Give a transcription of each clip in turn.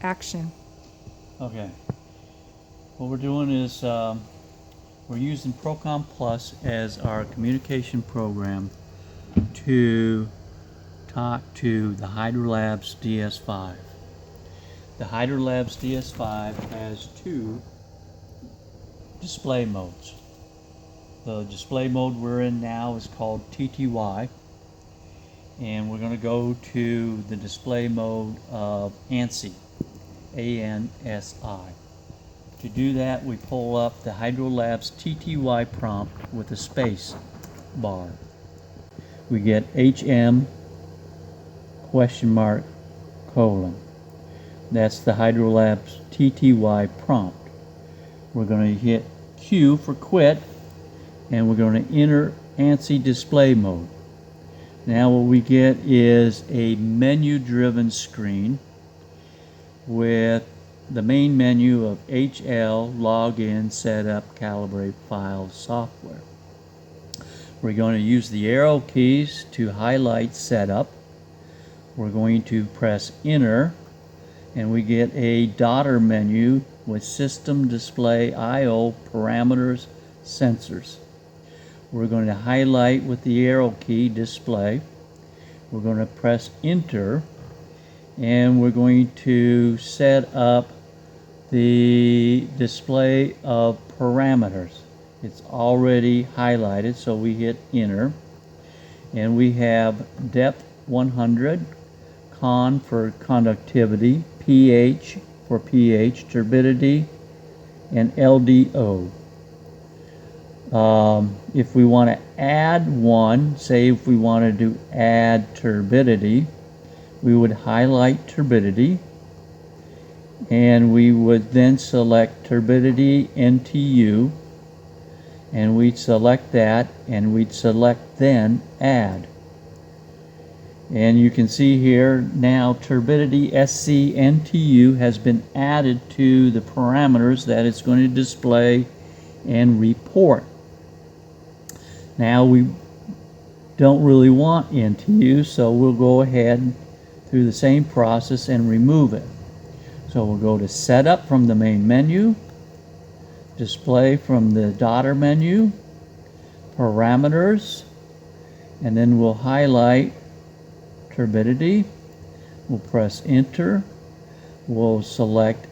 action. Okay. What we're doing is we're using Procom Plus as our communication program to talk to the Hydrolab's DS5. The Hydrolab's DS5 has two display modes. The display mode we're in now is called TTY, and we're going to go to the display mode of ANSI, A-N-S-I. To do that, we pull up the Hydrolab's TTY prompt with a space bar. We get HM question mark colon. That's the Hydrolab's TTY prompt. We're going to hit Q for quit, and we're going to enter ANSI display mode. Now what we get is a menu-driven screen with the main menu of HL, login, setup, calibrate, file, software. We're going to use the arrow keys to highlight setup. We're going to press enter, and we get a daughter menu with system, display, I/O, parameters, sensors. We're going to highlight with the arrow key display. We're going to press enter, and we're going to set up the display of parameters. It's already highlighted, so we hit enter, and we have depth 100, con for conductivity, pH for pH, turbidity, and LDO. If we want to add one, say if we wanted to add turbidity, we would highlight turbidity, and we would then select turbidity NTU, and we'd select that, and we'd select then add. And you can see here now turbidity SC NTU has been added to the parameters that it's going to display and report. Now we don't really want NTU, so we'll go ahead through the same process and remove it. So we'll go to setup from the main menu, display from the daughter menu, parameters, and then we'll highlight turbidity. We'll press enter. We'll select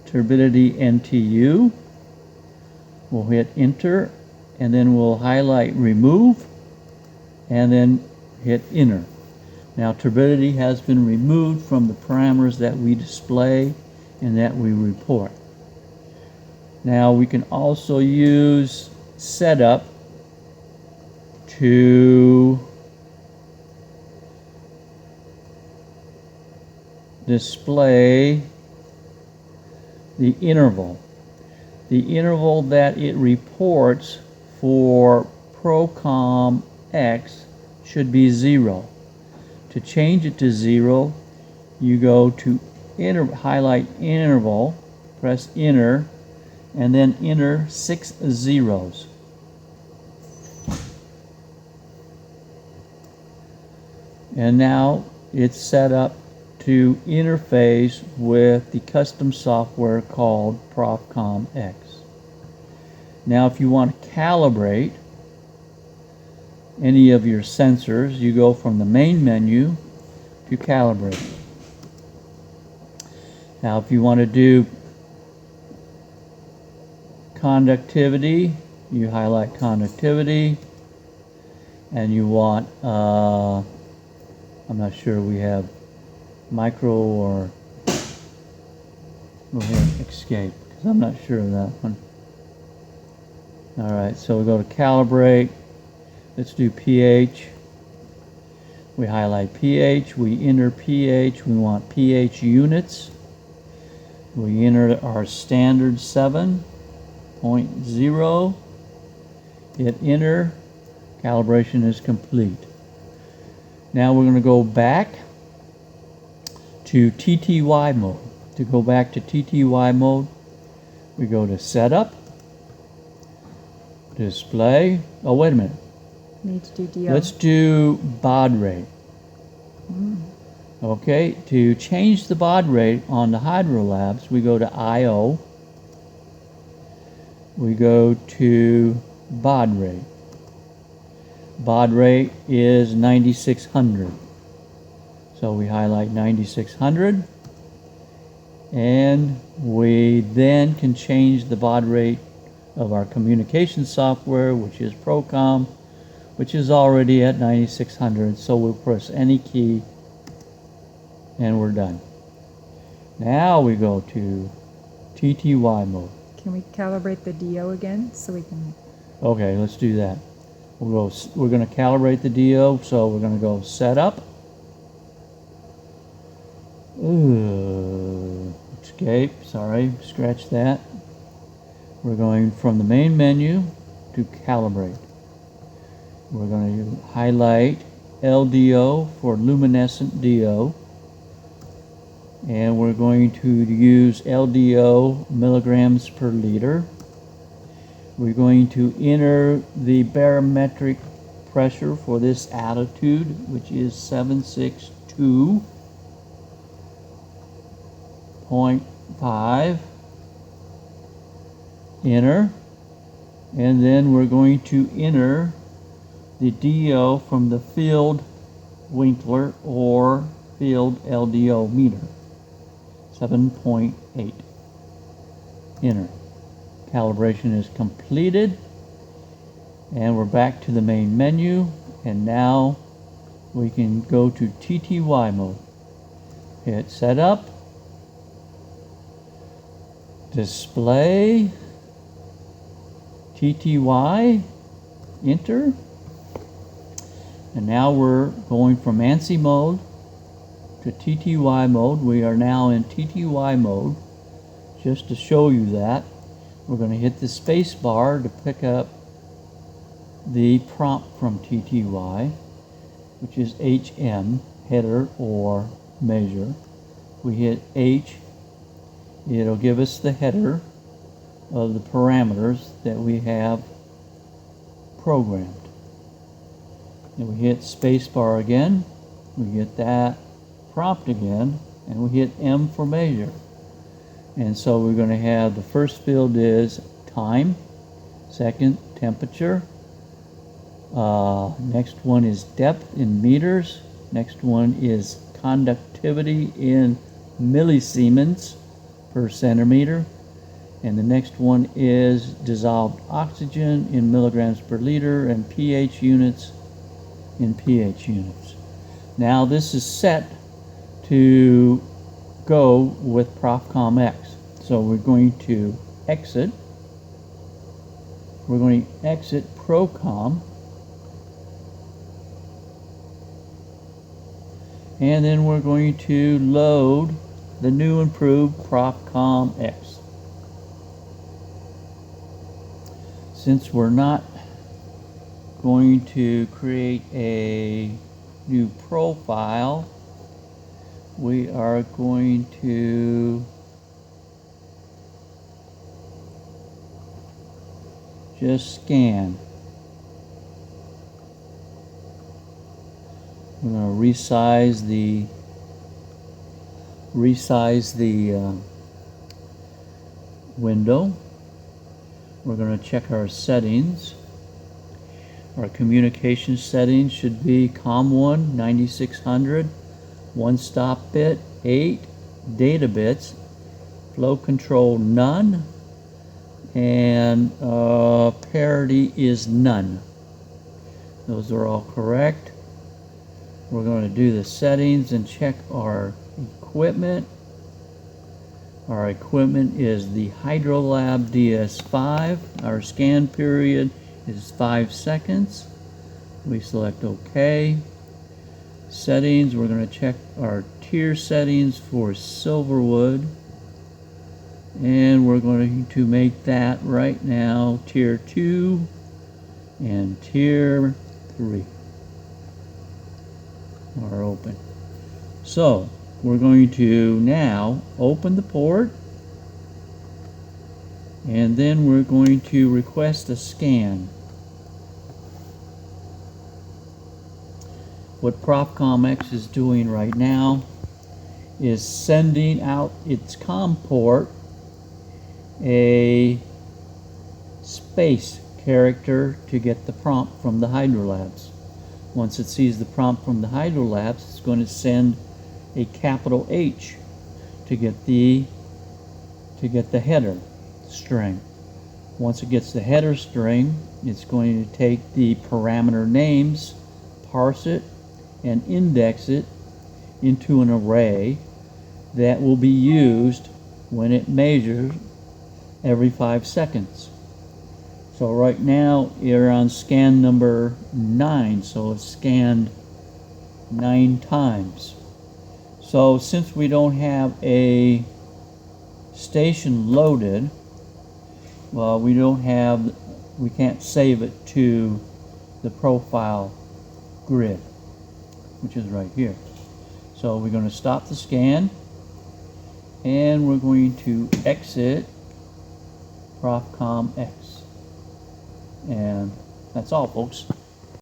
turbidity NTU. We'll hit enter, and then we'll highlight remove, and then hit enter. Now turbidity has been removed from the parameters that we display and that we report. Now we can also use setup to display the interval. The interval that it reports for Procom X should be 0. To change it to 0, you go to highlight interval, press enter, and then enter 6 zeros. And now it's set up to interface with the custom software called Procom X. Now if you want to calibrate any of your sensors, you go from the main menu to calibrate. Now if you want to do conductivity, you highlight conductivity, and you want, I'm not sure, we have micro or, we'll hit escape because I'm not sure of that one. Alright, so we go to calibrate. Let's do pH. We highlight pH, we enter pH, we want pH units. We enter our standard 7.0, hit enter, calibration is complete. Now we're going to go back to TTY mode. To go back to TTY mode, we go to setup, display, oh wait a minute. Need to do DO. Let's do baud rate. Okay, to change the baud rate on the Hydrolabs, we go to I/O. We go to baud rate. Baud rate is 9600. So we highlight 9600, and we then can change the baud rate of our communication software, which is Procom, which is already at 9600. So we'll press any key and we're done. Now we go to TTY mode. Can we calibrate the DO again so we can? Okay, let's do that. We're going to calibrate the DO, so we're going to go Setup. Escape, sorry, scratch that. We're going from the main menu to Calibrate. We're going to highlight LDO for luminescent DO. And we're going to use LDO milligrams per liter. We're going to enter the barometric pressure for this altitude, which is 762.5. Enter. And then we're going to enter the DO from the field Winkler or field LDO meter. 7.8. Enter. Calibration is completed, and we're back to the main menu, and now we can go to TTY mode. Hit Setup, Display, TTY, Enter, and now we're going from ANSI mode to TTY mode. We are now in TTY mode. Just to show you that, we're going to hit the space bar to pick up the prompt from TTY, which is HM, header or measure. We hit H, it'll give us the header of the parameters that we have programmed. And we hit space bar again, we get that prompt again, and we hit M for measure. And so we're going to have the first field is time, second temperature, next one is depth in meters, next one is conductivity in millisiemens per centimeter, and the next one is dissolved oxygen in milligrams per liter and pH units in pH units. Now this is set to go with Profcom X. So we're going to exit. We're going to exit Procom. And then we're going to load the new improved Profcom X. Since we're not going to create a new profile, we are going to just scan. I'm going to resize the window. We're going to check our settings. Our communication settings should be COM1 9600, one stop bit 8, data bits, flow control none, and parity is none. Those are all correct. We're going to do the settings and check our equipment. Our equipment is the Hydrolab DS5. Our scan period is 5 seconds. We select OK. Settings, we're going to check our tier settings for Silverwood. And we're going to make that right now tier 2 and tier 3 are open. So we're going to now open the port, and then we're going to request a scan. What Profcom X is doing right now is sending out its COM port a space character to get the prompt from the Hydrolabs. Once it sees the prompt from the Hydrolabs, it's going to send a capital H to get the header string. Once it gets the header string, it's going to take the parameter names, parse it, and index it into an array that will be used when it measures every 5 seconds. So right now you're on scan number 9, so it's scanned 9 times. So since we don't have a station loaded, well, we can't save it to the profile grid, which is right here. So we're going to stop the scan, and we're going to exit ProfCom X. And that's all, folks.